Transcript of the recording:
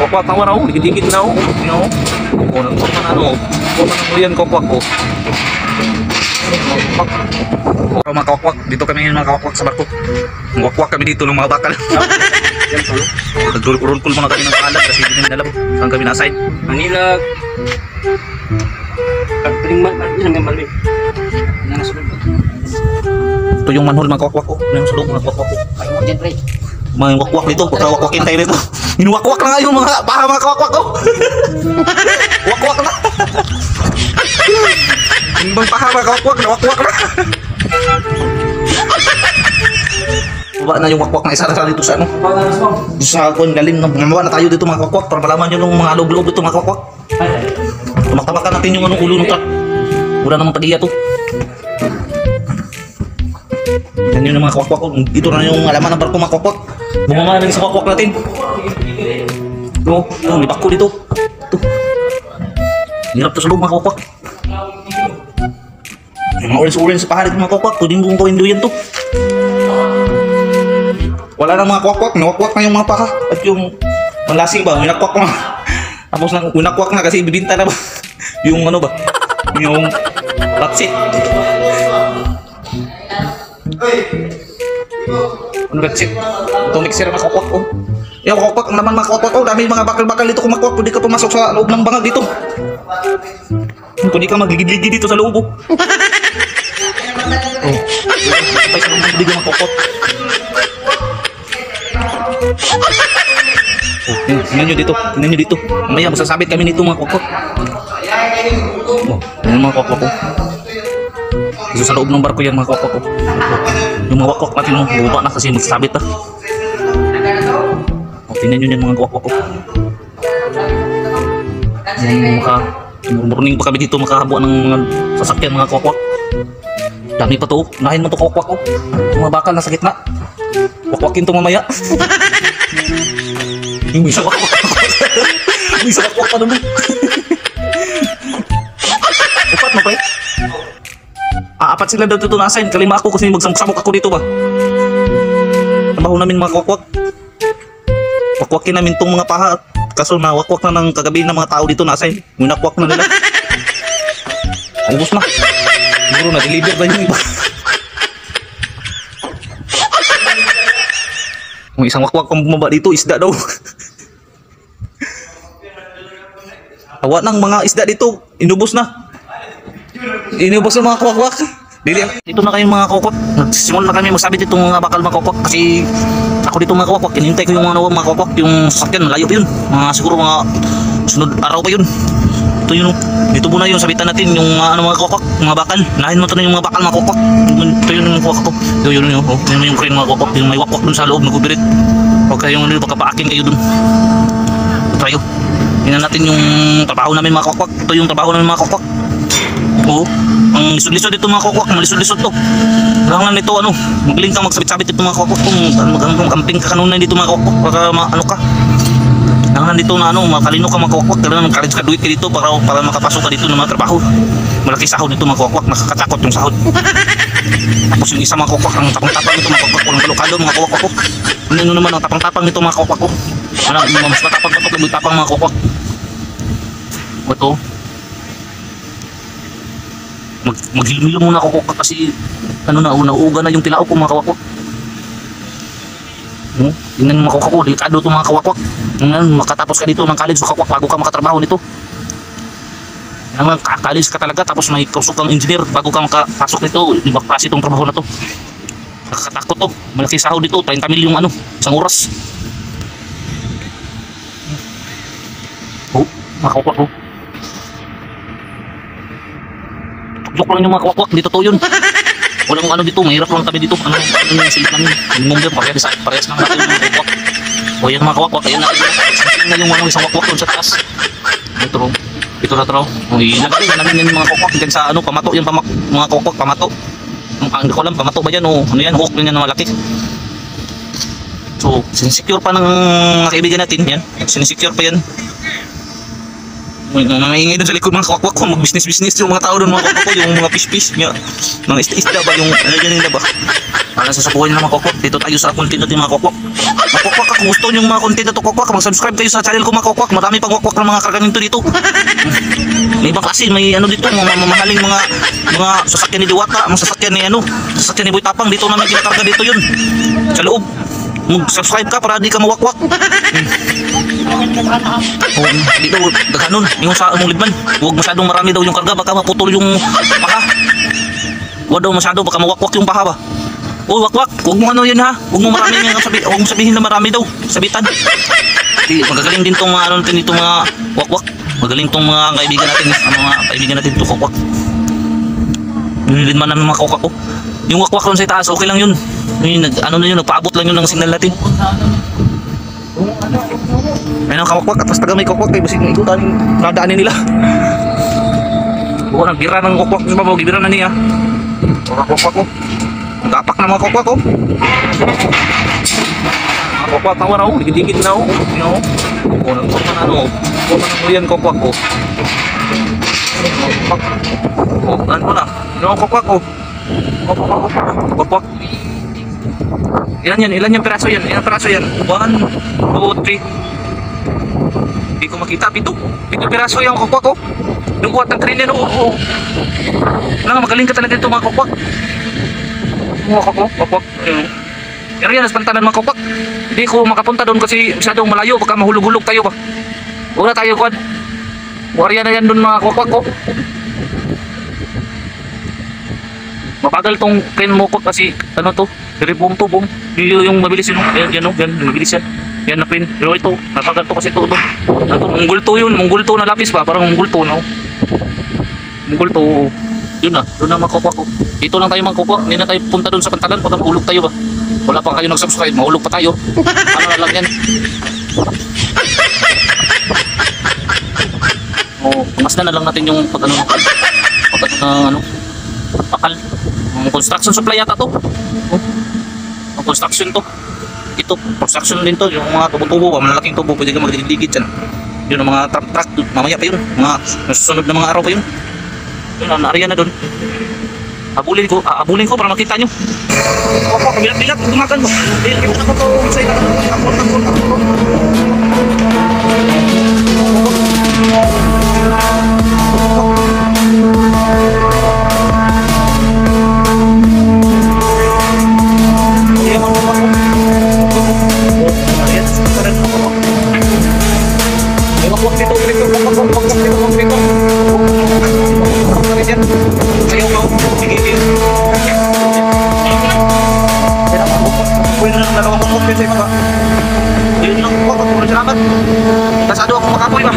Kwakwak na wala, dikit-dikit na, you know. O, nagpapang ano, nagpapang yan kwakwak ko. Mga kwakwak, dito kami ngayon mga kwakwak sa barko. Kwakwak kami dito ng mga bakal. Nagdurul-kurul muna kami ng pangalan kasi hindi namin alam saan kami na-assign. Manila. Ito yung manhole mga kwakwak ko. Yung sulong mga kwakwak ko. Mga wakwak dito, pagkawakwakin tayo dito. Inuwakwak na nga yung mga paha mga kwakwak ko. Wakwak na. Yung bang paha mga kwakwak, nawakwak na. Baba na yung wakwak na isa na dito sa ano. Sa kung lalim ng gumawa na tayo dito mga kwakwak para malaman nyo ng mga loob-loob dito mga kwakwak. Tumak-tamakan natin yung anong ulo ng truck. Wala namang tagiya to. Yan yun ang mga kwakwak ko. Ito na yung alaman ng barko mga kwakwak. Bumama rin sa kwakwak natin. Ito, may bako dito. Ito. Hirap to sa loob mga kwakwak. Yung mga orange-orange sa pahalit mga kwakwak. Pwede mong gawin doon to. Wala na mga kwakwak. Nawakwak na yung mga paha. At yung malasing ba, winakwak na. Tapos na, winakwak na kasi bibinta na ba. Yung ano ba, yung lapsit. Ano lapsit? Ito mixer mga kwakwak ko. Yung kwakwak naman mga kwakwak ko. Dami mga bakal-bakal dito kumakwak. Pwede ka pumasok sa loob ng bangag dito. Pwede ka magligid-ligid dito sa loob. Oh. Patay sa loob ng mga kwakwak. Oh, tingnan nyo dito, tingnan nyo dito. Mamaya masasabit kami nito mga kwakwak. Oh, yan mga kwakwak ko. Kasi sa loob ng barko yan mga kwakwak ko. Yung mga kwakwak natin bumaba na kasi magsasabit na. Oh, tingnan nyo yan mga kwakwak ko. Morning pa kami dito makahabuan ng mga sasakyan mga kwakwak. Dami pa to, unahin mo to kwakwak ko. Yung mga bakal nasa gitna. Kwakwakin to mamaya. Yung isa wakwak. Yung isa wakwak pa naman. Upat mo pa eh. Apat sila daw dito na-assign. Kalima ako kasi magsamok ako dito ba. Trabaho namin mga kwakwak. Wakwakin namin tong mga paha. Kaso na wakwak na ng kagabi ng mga tao dito na-assign. Winakwak na nila. Ubus na. Siguro na-deliver na yung iba. Kung isang wakwak kung bumaba dito, isda daw. Tawa ng mga isda dito, inubos na. Inubos ng mga kwakwak. Dito na kayo mga kwakwak. Nagsisimula na kami magsabit itong mga bakal mga kwakwak. Kasi ako dito mga kwakwak, hinihintay ko yung mga kwakwak, yung sasakyan, malayo pa yun. Siguro mga sunod araw pa yun. Ito yun, dito muna yung sabitan natin yung mga kwakwak, mga bakal. Nahin mo ito na yung mga bakal mga kwakwak. Ito yun yung kwakwak ko. Yun yung crane mga kwakwak. Yung may wakwak dun sa loob, nag-ubirit. Huwag kayong pagkapaakin kayo dun. Tayo. Tingnan natin yung trabaho namin mga kwakwak. Ito yung trabaho namin mga kwakwak. Oo. Ang lisod-lisod dito mga kwakwak. Malisod-lisod to. Kailangan nito magaling kang magsabit-sabit dito mga kwakwak. Kung mag-camping ka kanuna dito mga kwakwak. Baka ano ka. Kailangan dito na makalino ka mga kwakwak. Kailangan mag-college ka duit ka dito para makapasok ka dito ng mga trabaho. Malaki sahod dito mga kwakwak. Nakakatakot yung sahod. Tapos yung isa mga kwakwak, ang tapang-tapang nito mga kwakwak. Walang kalokado mga kwakwak ko. Ano naman ang tapang-tapang nito mga kwakwak ko. Mas matapang pa ito, tapang mga kwakwak. Ito. Maghilmilo muna ako kwakwak kasi nauuga na yung tilao ko mga kwakwak. Tingnan mga kwakwak ko, delikado ito mga kwakwak. Makatapos ka dito ng college kwakwak bago ka makatrabaho nito. College ka talaga tapos may kausok kang engineer bago ka makapasok nito. Ibang klase itong trabaho na to. Nakakatakot to. Malaki sahod dito, 30 mil yung isang oras. Mga kwakwak ko. Joke lang yung mga kwakwak, dito to yun. Walang dito, mahirap lang kami dito. Ano yung silip namin? Yung number, parehas lang natin yung mga kwakwak. O yan mga kwakwak, ayan natin. Sinasing na yung isang kwakwak doon sa taas. Ito na traw. Nagaling na namin yung mga kwakwak dyan sa pamato, yung mga kwakwak, pamato. Hindi ko alam, pamato ba yan o ano yan, hook yan na malaki. So, sinisecure pa ng mga kaibigan natin yan. Sinisecure pa yan. Maingay doon sa likod mga kawakwak ko, mag-business yung mga tao doon mga kawakwak ko, yung mga fish mga isda ba, yung ano dyan nila ba. Para sa sabuhay ng mga kawakwak, dito tayo sa content natin mga kawakwak. Mga kawakwak, kung gusto nyo yung mga content na to kawakwak, mag-subscribe kayo sa channel ko mga kawakwak, marami pang kawakwak ng mga karganito dito. May ibang klase, may ano dito, mga mamahaling mga sasakyan ni Diwata, mga sasakyan ni sasakyan ni Boy Tapang, dito namin kinakarga dito yun, sa loob. Mag-subscribe ka para di ka mawakwak. Di daw daghanon yung sa among lidman. Huwag masyadong marami daw yung karga, baka maputol yung paha. Huwag daw masyado, baka mawakwak yung paha ba. Oh, wakwak, huwag mo ano yan ha. Huwag mo marami yung huwag mo sabihin na marami daw, sabitan. Magagaling din tong mga ano natin dito mga wakwak. Magaling tong mga kaibigan natin, mga kaibigan natin dito wakwak. Yung lidman ng mga kawakwak ko. Yung wakwak doon sa itaas, okay lang yun. Yung, ano na yun, nagpaabot lang yun ng signal natin. Ayun ang kawakwak, at mas taga may kawakwak kayo, basig ito daming nadaanin nila. Buka ng bira ng kawakwak, sa babaw, gibira na niya. Mga kawakwak ko. Nagapak na mga kawakwak ko. Mga kawakwak na wala ko, digit-digit na ako. O, nagpapa na ano, nagpapa na mulian kawakwak ko. O, ano mo na, ano ang kawakwak ko. Kawakwak. Ilan yung peraso yan? Ilan peraso yan? 1, 2, 3. Hindi ko makita. 7 peraso yung kakwak ko. Yung kuwat ng train yan. Oo. Magaling ka talaga dito mga kakwak. Mga kakwak. Pero yan, naspantanan mga kakwak. Hindi ko makapunta doon kasi masyadong malayo. Baka mahulog-hulog tayo ba. Wala tayo kuwan. Warya na yan doon mga kakwak ko. Mabagal tong train mo ko kasi ano to, very boom to boom. Yung mabilis yun, yan mabilis yan. Yan na pin. Pero ito, mabagal to kasi ito. Ito, munggol to na lapis pa, parang munggol to, no? Munggol to. Yun na, doon na makukuha ko. Dito lang tayo makukuha, hindi na tayo punta doon sa pantalan, baka mahulog tayo ba? Wala pa kayo nag-subscribe, mahulog pa tayo. Ano na lang yan? Masdan na lang natin yung pag ano, bakal. Construction supply yata to. Construction to. Ito, construction din to. Yung mga tubo-tubo, malalaking tubo, pwede ka magdigit dyan. Yun ang mga truck, mamaya pa yun. Mga nasusunod na mga araw pa yun. Yun, naariyan na dun. Abulin ko para makita nyo. Opo, kabilat-bilat, gumagan mo. Kita ko to sa ila. Yun lang po, salamat. Kasado ako makapoy ba?